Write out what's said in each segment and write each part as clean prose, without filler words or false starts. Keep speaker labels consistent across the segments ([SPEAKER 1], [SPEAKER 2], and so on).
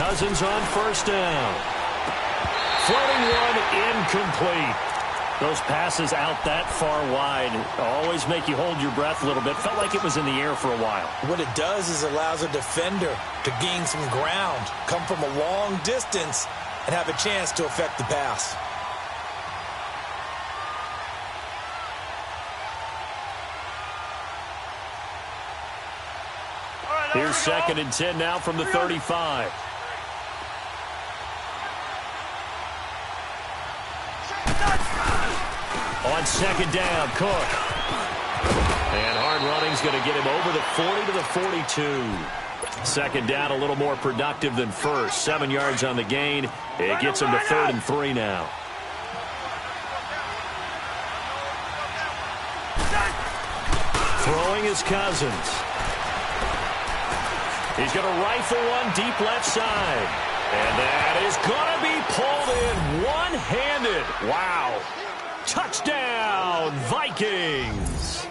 [SPEAKER 1] Cousins on first down. Floating one, incomplete. Those passes out that far wide always make you hold your breath a little bit. Felt like it was in the air for a while.
[SPEAKER 2] What it does is allows a defender to gain some ground, come from a long distance, and have a chance to affect the pass.
[SPEAKER 1] Here's 2nd and 10 now from the 35. On 2nd down, Cook. And hard running's going to get him over the 40 to the 42. 2nd down, a little more productive than first. 7 yards on the gain. It gets him to 3rd and 3 now. Throwing is Cousins. He's going to rifle one deep left side. And that is going to be pulled in one-handed. Wow. Touchdown, Vikings.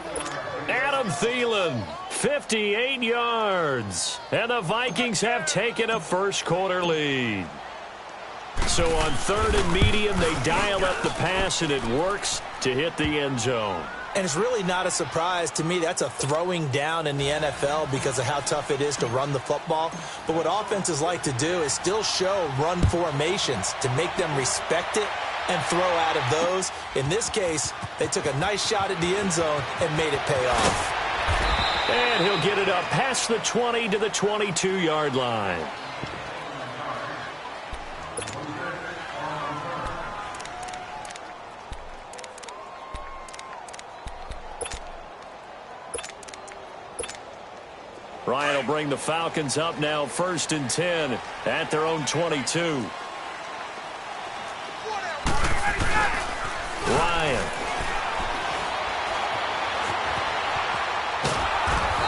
[SPEAKER 1] Adam Thielen, 58 yards. And the Vikings have taken a first-quarter lead. So on 3rd and medium, they dial up the pass, and it works to hit the end zone.
[SPEAKER 2] And it's really not a surprise to me. That's a throwing down in the NFL because of how tough it is to run the football. But what offenses like to do is still show run formations to make them respect it and throw out of those. In this case, they took a nice shot at the end zone and made it pay off.
[SPEAKER 1] And he'll get it up past the 20 to the 22-yard line. Ryan will bring the Falcons up now 1st and 10 at their own 22. Ryan.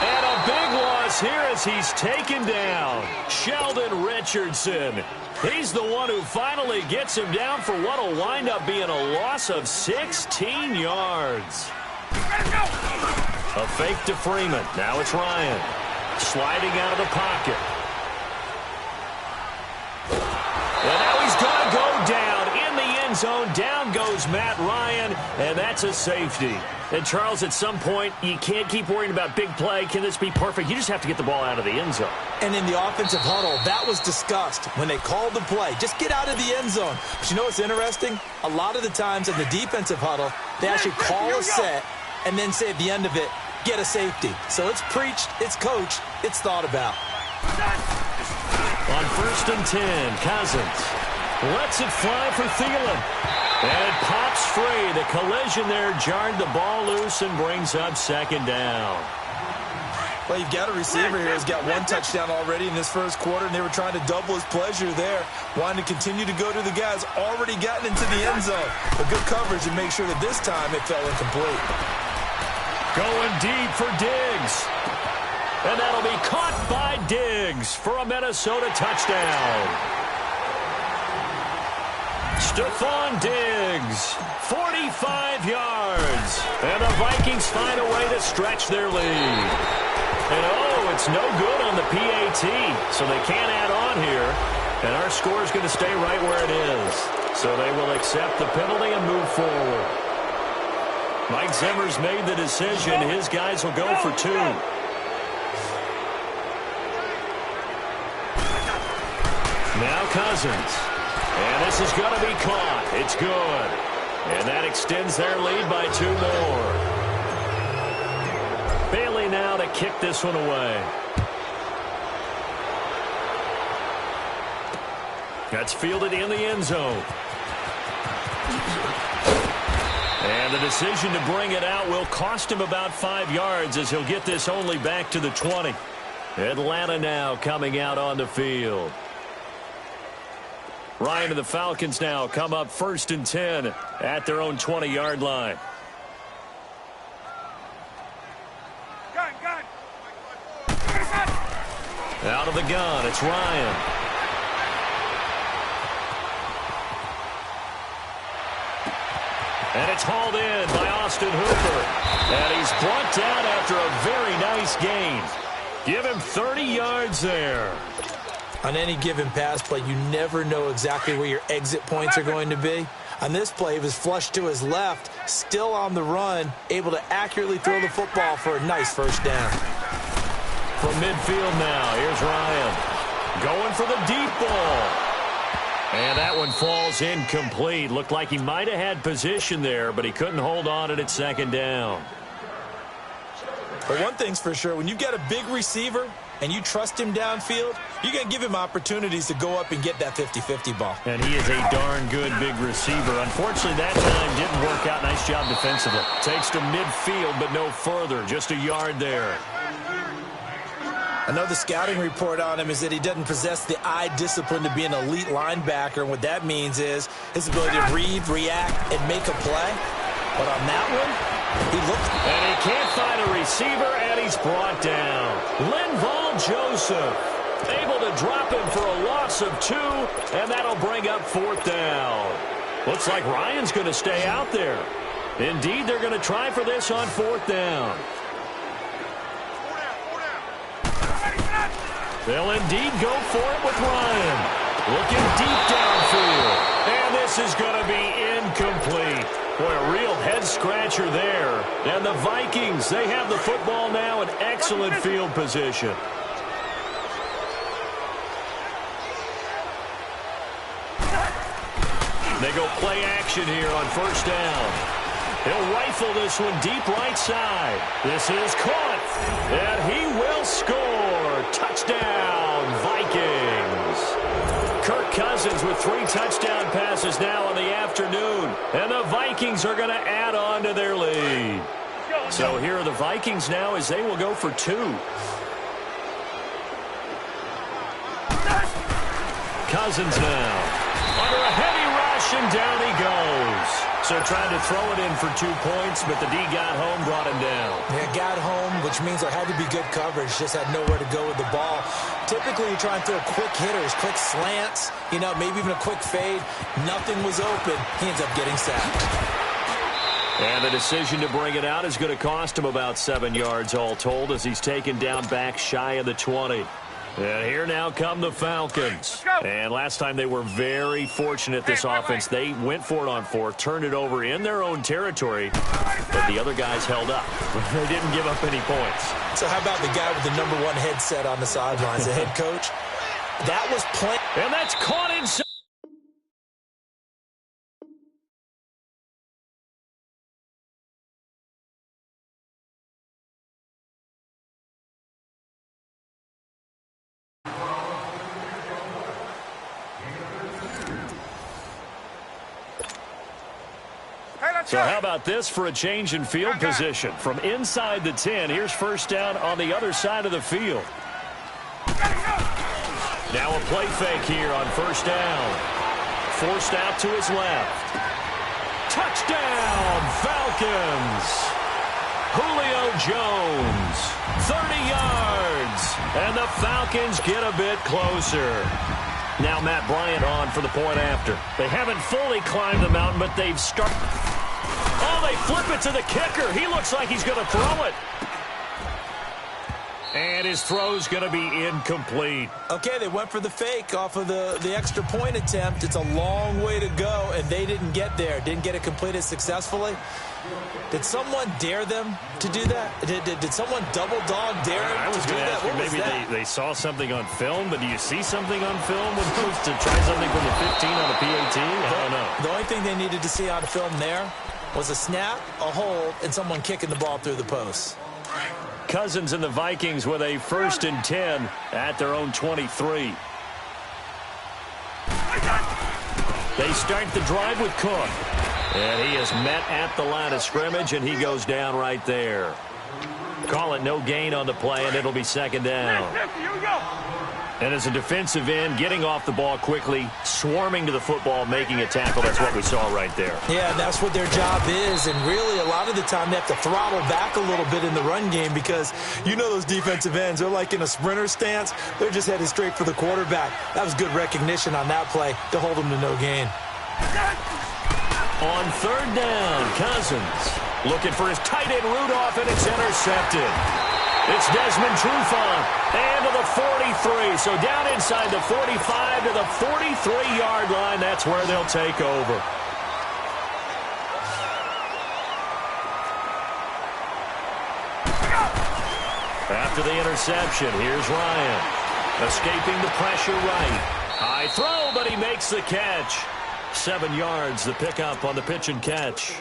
[SPEAKER 1] And a big loss here as he's taken down. Sheldon Richardson. He's the one who finally gets him down for what will wind up being a loss of 16 yards. A fake to Freeman. Now it's Ryan. Sliding out of the pocket. And now he's going to go down in the end zone. Down goes Matt Ryan, and that's a safety. And, Charles, at some point, you can't keep worrying about big play. Can this be perfect? You just have to get the ball out of the end zone.
[SPEAKER 2] And in the offensive huddle, that was discussed when they called the play. Just get out of the end zone. But you know what's interesting? A lot of the times in the defensive huddle, they actually call a set and then say at the end of it, get a safety. So it's preached, it's coached, it's thought about.
[SPEAKER 1] On 1st and 10, Cousins lets it fly for Thielen. And it pops free. The collision there jarred the ball loose and brings up 2nd down.
[SPEAKER 2] Well, you've got a receiver here who's got 1 touchdown already in this first quarter, and they were trying to double his pleasure there, wanting to continue to go to the guys already gotten into the end zone. But good coverage and make sure that this time it fell incomplete.
[SPEAKER 1] Going deep for Diggs. And that'll be caught by Diggs for a Minnesota touchdown. Stephon Diggs, 45 yards. And the Vikings find a way to stretch their lead. And, oh, it's no good on the PAT, so they can't add on here. And our score is going to stay right where it is. So they will accept the penalty and move forward. Mike Zimmer's made the decision. His guys will go for 2. Now Cousins. And this is going to be caught. It's good. And that extends their lead by 2 more. Bailey now to kick this one away. That's fielded in the end zone. And the decision to bring it out will cost him about 5 yards as he'll get this only back to the 20. Atlanta now coming out on the field. Ryan and the Falcons now come up 1st and 10 at their own 20-yard line. Out of the gun, it's Ryan. And it's hauled in by Austin Hooper. And he's brought down after a very nice gain. Give him 30 yards there.
[SPEAKER 2] On any given pass play, you never know exactly where your exit points are going to be. On this play, he was flushed to his left, still on the run, able to accurately throw the football for a nice first down.
[SPEAKER 1] From midfield now, here's Ryan. Going for the deep ball. And that one falls incomplete. Looked like he might have had position there, but he couldn't hold on at second down.
[SPEAKER 2] But one thing's for sure, when you've got a big receiver and you trust him downfield, you're going to give him opportunities to go up and get that 50-50 ball.
[SPEAKER 1] And he is a darn good big receiver. Unfortunately, that time didn't work out. Nice job defensively. Takes to midfield, but no further. Just a yard there.
[SPEAKER 2] Another scouting report on him is that he doesn't possess the eye discipline to be an elite linebacker. And what that means is his ability to read, react, and make a play. But on that one, he looked.
[SPEAKER 1] And he can't find a receiver, and he's brought down. Linval Joseph able to drop him for a loss of 2, and that'll bring up 4th down. Looks like Ryan's going to stay out there. Indeed, they're going to try for this on 4th down. They'll indeed go for it with Ryan. Looking deep downfield. And this is going to be incomplete. Boy, a real head-scratcher there. And the Vikings, they have the football now in excellent field position. They go play action here on 1st down. He'll rifle this one deep right side. This is caught. And he will score. Touchdown, Vikings. Kirk Cousins with 3 touchdown passes now in the afternoon. And the Vikings are going to add on to their lead. So here are the Vikings now as they will go for 2. Cousins now. Under a heavy rush, and down he goes. So trying to throw it in for 2 points, but the D got home, brought him down.
[SPEAKER 2] Yeah, got home, which means there had to be good coverage. Just had nowhere to go with the ball. Typically, you try and throw quick hitters, quick slants, maybe even a quick fade. Nothing was open. He ends up getting sacked.
[SPEAKER 1] And the decision to bring it out is going to cost him about 7 yards all told as he's taken down back shy of the 20. And here now come the Falcons. And last time they were very fortunate, this offense. They went for it on 4th, turned it over in their own territory, but the other guys held up. They didn't give up any points.
[SPEAKER 2] So how about the guy with the #1 headset on the sidelines, the head coach? That was plenty.
[SPEAKER 1] And that's caught inside. So how about this for a change in field position? From inside the 10, here's 1st down on the other side of the field. Now a play fake here on 1st down. Forced out to his left. Touchdown, Falcons! Julio Jones, 30 yards. And the Falcons get a bit closer. Now Matt Bryant on for the point after. They haven't fully climbed the mountain, but they've started. Oh, they flip it to the kicker. He looks like he's going to throw it. And his throw's going to be incomplete.
[SPEAKER 2] Okay, they went for the fake off of the extra point attempt. It's a long way to go, and they didn't get there. Didn't get it completed successfully. Did someone dare them to do that? Did someone double dog dare them
[SPEAKER 1] I was
[SPEAKER 2] to do
[SPEAKER 1] going to
[SPEAKER 2] that?
[SPEAKER 1] ask you, maybe they saw something on film, but do you see something on film when it to try something from the 15 on the PAT? I don't know.
[SPEAKER 2] The only thing they needed to see on film there was a snap, a hold, and someone kicking the ball through the post.
[SPEAKER 1] Cousins and the Vikings with a 1st and 10 at their own 23. They start the drive with Cook. And he is met at the line of scrimmage, and he goes down right there. Call it no gain on the play, and it'll be 2nd down. And as a defensive end, getting off the ball quickly, swarming to the football, making a tackle, that's what we saw right there.
[SPEAKER 2] Yeah, that's what their job is, and really a lot of the time they have to throttle back a little bit in the run game because those defensive ends, they're like in a sprinter stance. They're just headed straight for the quarterback. That was good recognition on that play to hold them to no gain.
[SPEAKER 1] On 3rd down, Cousins looking for his tight end Rudolph, and it's intercepted. It's Desmond Trufant. And to the 43. So down inside the 45 to the 43-yard line. That's where they'll take over. After the interception, here's Ryan. Escaping the pressure right. High throw, but he makes the catch. 7 yards, the pickup on the pitch and catch.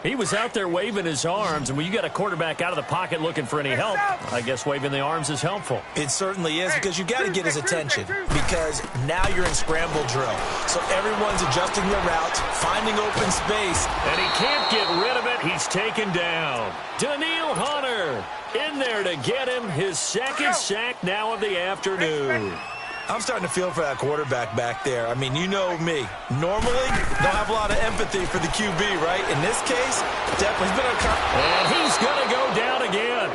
[SPEAKER 1] He was out there waving his arms, and when you got a quarterback out of the pocket looking for any help, I guess waving the arms is helpful.
[SPEAKER 2] It certainly is, because you got to get his attention, because now you're in scramble drill. So everyone's adjusting their routes, finding open space.
[SPEAKER 1] And he can't get rid of it. He's taken down. Daniil Hunter in there to get him his second sack now of the afternoon.
[SPEAKER 2] I'm starting to feel for that quarterback back there. I mean, you know me. Normally, don't have a lot of empathy for the QB, right? In this case, definitely been a...
[SPEAKER 1] And he's going to go down again.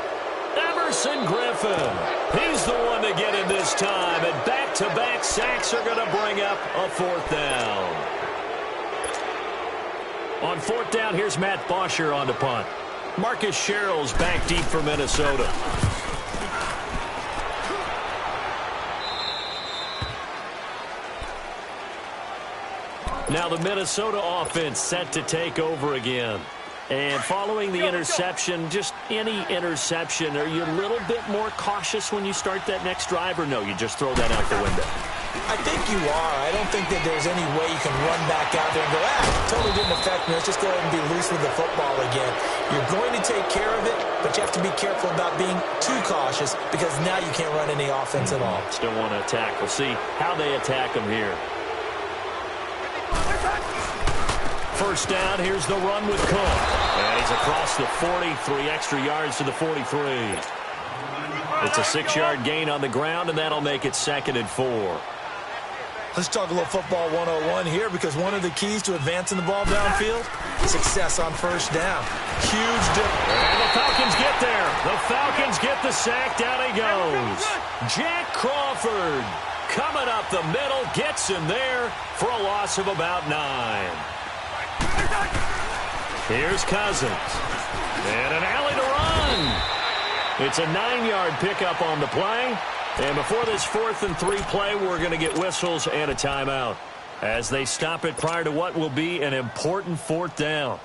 [SPEAKER 1] Everson Griffin. He's the one to get him this time. And back-to-back sacks are going to bring up a 4th down. On 4th down, here's Matt Bosher on the punt. Marcus Sherrill's back deep for Minnesota. Now the Minnesota offense set to take over again. And following the interception, just any interception, are you a little bit more cautious when you start that next drive, or no, you just throw that out the window?
[SPEAKER 2] I think you are. I don't think that there's any way you can run back out there and go, totally didn't affect me. Let's just go ahead and be loose with the football again. You're going to take care of it, but you have to be careful about being too cautious, because now you can't run any offense at all.
[SPEAKER 1] Still want to attack. We'll see how they attack them here. First down, here's the run with Cook. And he's across the 40, 3 extra yards to the 43. It's a 6-yard gain on the ground, and that'll make it 2nd and 4.
[SPEAKER 2] Let's talk a little football 101 here, because one of the keys to advancing the ball downfield, success on first down. Huge difference.
[SPEAKER 1] And the Falcons get there. The Falcons get the sack. Down he goes. Jack Crawford coming up the middle, gets him there for a loss of about 9. Here's Cousins. And an alley to run. It's a 9-yard pickup on the play. And before this 4th and 3 play, we're going to get whistles and a timeout as they stop it prior to what will be an important 4th down.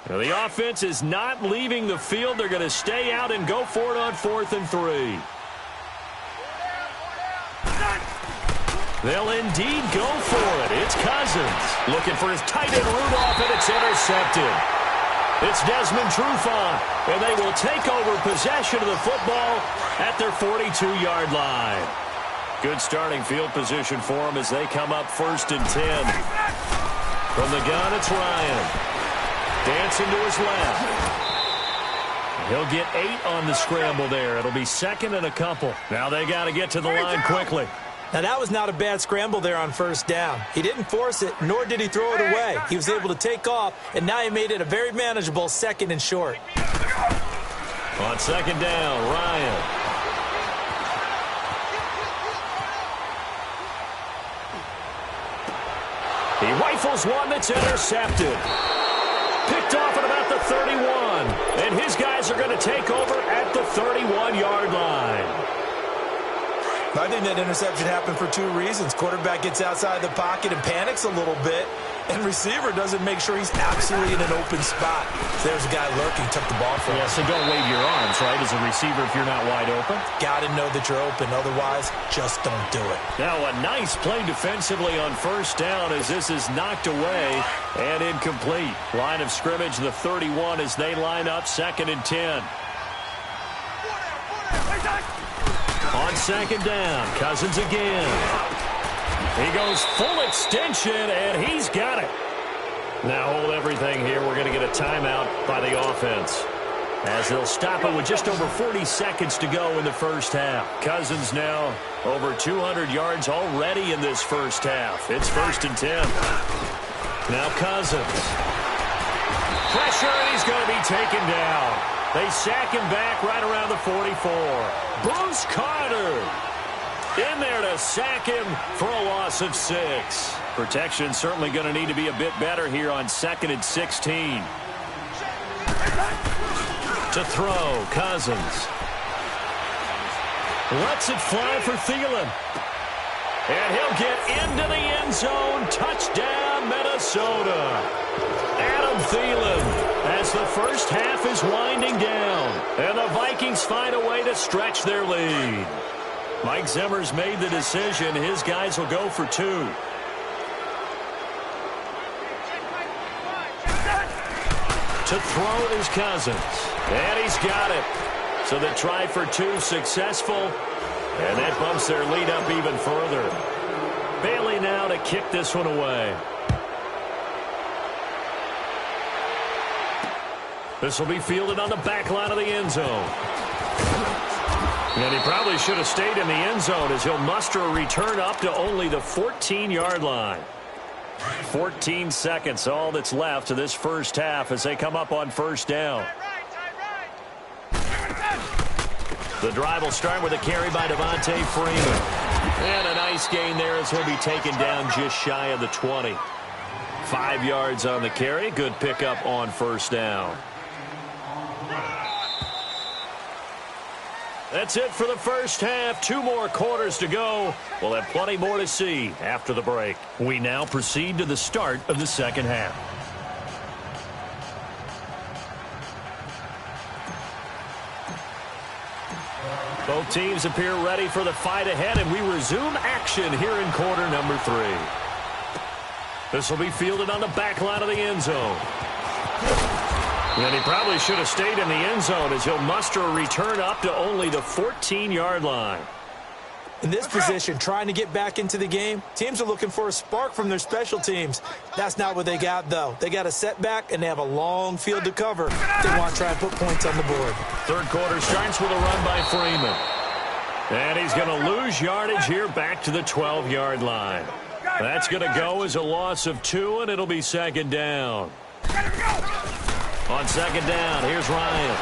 [SPEAKER 1] Now, the offense is not leaving the field. They're going to stay out and go for it on 4th and 3. They'll indeed go for it. It's Cousins looking for his tight end Rudolph, and it's intercepted. It's Desmond Trufant, and they will take over possession of the football at their 42-yard line. Good starting field position for them as they come up 1st and 10. From the gun, it's Ryan. Dancing to his left. He'll get 8 on the scramble there. It'll be 2nd and a couple. Now they got to get to the line quickly.
[SPEAKER 2] Now, that was not a bad scramble there on first down. He didn't force it, nor did he throw it away. He was able to take off, and now he made it a very manageable 2nd and short.
[SPEAKER 1] On 2nd down, Ryan. He rifles one that's intercepted. Picked off at about the 31. And his guys are going to take over at the 31-yard line.
[SPEAKER 2] I think that interception happened for 2 reasons. Quarterback gets outside the pocket and panics a little bit, and receiver doesn't make sure he's absolutely in an open spot. So there's a guy lurking, took the ball from him.
[SPEAKER 1] Yeah, so don't wave your arms, right, as a receiver if you're not wide open.
[SPEAKER 2] Got to know that you're open. Otherwise, just don't do it.
[SPEAKER 1] Now a nice play defensively on first down as this is knocked away and incomplete. Line of scrimmage, the 31 as they line up 2nd and 10. On 2nd down, Cousins again. He goes full extension, and he's got it. Now hold everything here. We're going to get a timeout by the offense as they'll stop it with just over 40 seconds to go in the first half. Cousins now over 200 yards already in this first half. It's 1st and 10. Now Cousins. Pressure, and he's going to be taken down. They sack him back right around the 44. Bruce Carter in there to sack him for a loss of 6. Protection certainly going to need to be a bit better here on 2nd and 16. To throw, Cousins. Lets it fly for Thielen. And he'll get into the end zone. Touchdown, Minnesota. Adam Thielen as the first half is winding down. And the Vikings find a way to stretch their lead. Mike Zimmer's made the decision. His guys will go for 2. To throw is Cousins. And he's got it. So the try for 2 successful. And that bumps their lead up even further. Bailey now to kick this one away. This will be fielded on the back line of the end zone. And he probably should have stayed in the end zone as he'll muster a return up to only the 14-yard line. 14 seconds, all that's left of this first half as they come up on first down. The drive will start with a carry by Devontae Freeman. And a nice gain there as he'll be taken down just shy of the 20. 5 yards on the carry. Good pickup on first down. That's it for the first half. 2 more quarters to go. We'll have plenty more to see after the break. We now proceed to the start of the second half. Both teams appear ready for the fight ahead, and we resume action here in quarter number 3. This will be fielded on the back line of the end zone. And he probably should have stayed in the end zone as he'll muster a return up to only the 14-yard line.
[SPEAKER 2] In this position, trying to get back into the game, teams are looking for a spark from their special teams. That's not what they got, though. They got a setback, and they have a long field to cover. They want to try and put points on the board.
[SPEAKER 1] Third quarter starts with a run by Freeman. And he's going to lose yardage here back to the 12-yard line. That's going to go as a loss of 2, and it'll be second down. On second down, here's Ryan.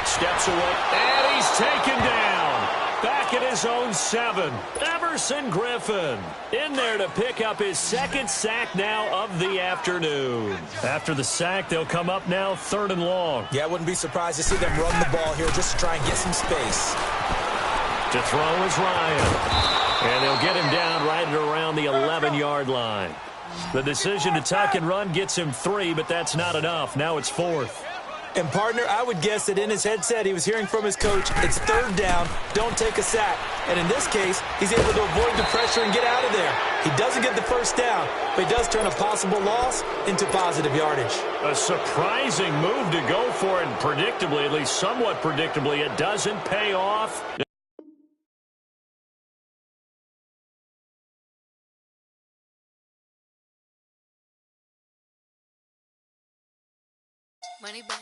[SPEAKER 1] Steps away, and he's taken down. Back at his own 7. Everson Griffin in there to pick up his second sack now of the afternoon. After the sack, they'll come up now 3rd and long.
[SPEAKER 2] Yeah, I wouldn't be surprised to see them run the ball here just to try and get some space.
[SPEAKER 1] To throw is Ryan. And they'll get him down right at around the 11-yard line. The decision to tuck and run gets him 3, but that's not enough. Now it's 4th.
[SPEAKER 2] And, partner, I would guess that in his headset he was hearing from his coach, it's 3rd down, don't take a sack. And in this case, he's able to avoid the pressure and get out of there. He doesn't get the first down, but he does turn a possible loss into positive yardage.
[SPEAKER 1] A surprising move to go for it, and predictably, at least somewhat predictably, it doesn't pay off.
[SPEAKER 3] Money bag.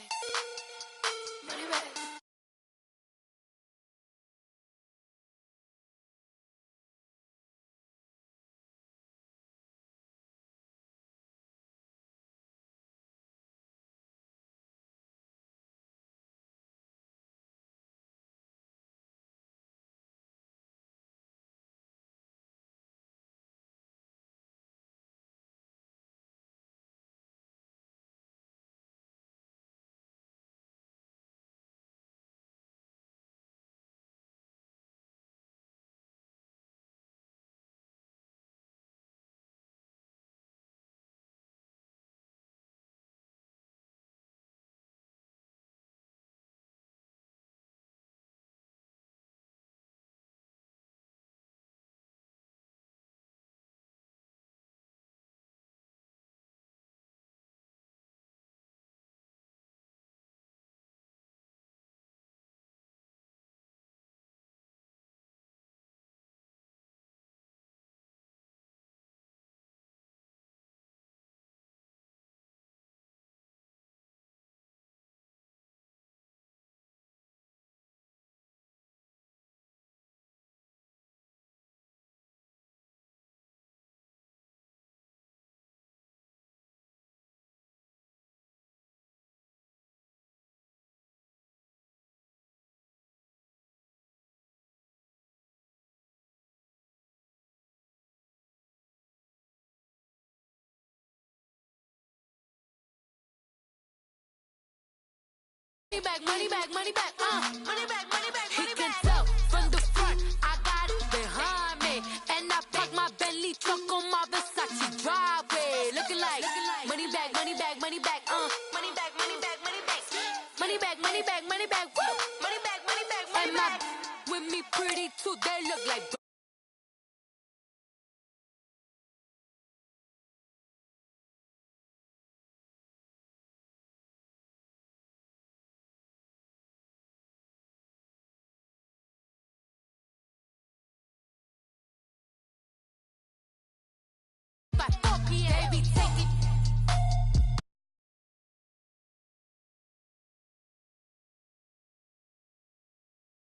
[SPEAKER 3] Money back, money back, money back, money back. He can tell from the front, I got it behind me, and I park my Bentley truck on my Versace driveway, looking like money back, money back, money back, money back, money back, money back, money back, money back, money back, woo, money back, money back, money back. And my with me pretty too, they look like.